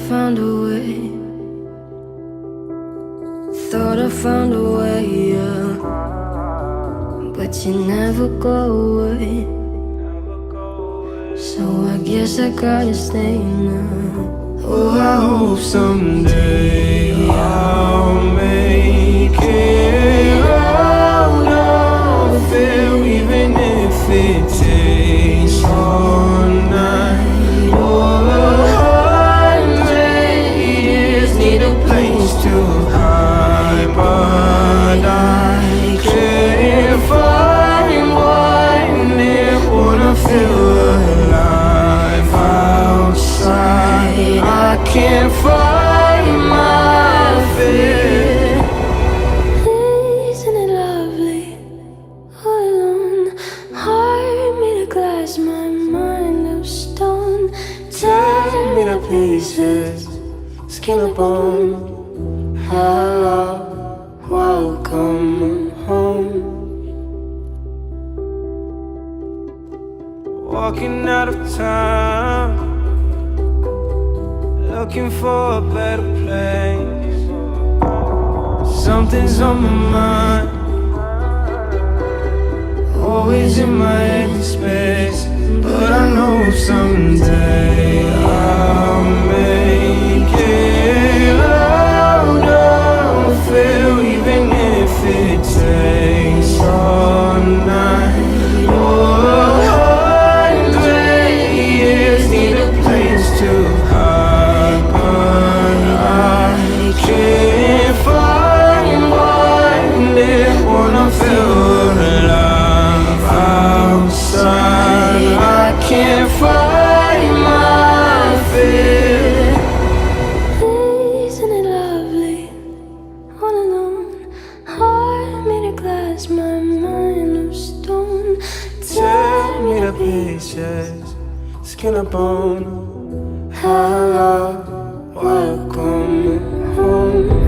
found a way. Thought I found a way, yeah. But you never go away. So I guess I gotta stay now. Oh, I hope someday I'll make it out of it, even if it takes all night or 100 years. Need a place to hide, but I can't find one that wanna feel alive outside. I can't find my fear. Isn't it lovely? All alone, heart made of glass, my mind of stone. Tear me to pieces, skin and bone. Hello, welcome home. Walking out of town, looking for a better place. Something's on my mind, always in my head space. But I know someday I'll make it out of it, even if it takes all night or 100 years. Need a place to hide, but I can't find one that wanna feel alive outside. I can't find my fear. Isn't it lovely? All alone, heart made of glass, my mind of stone. Tear me to pieces, skin and bone. Hello, welcome home.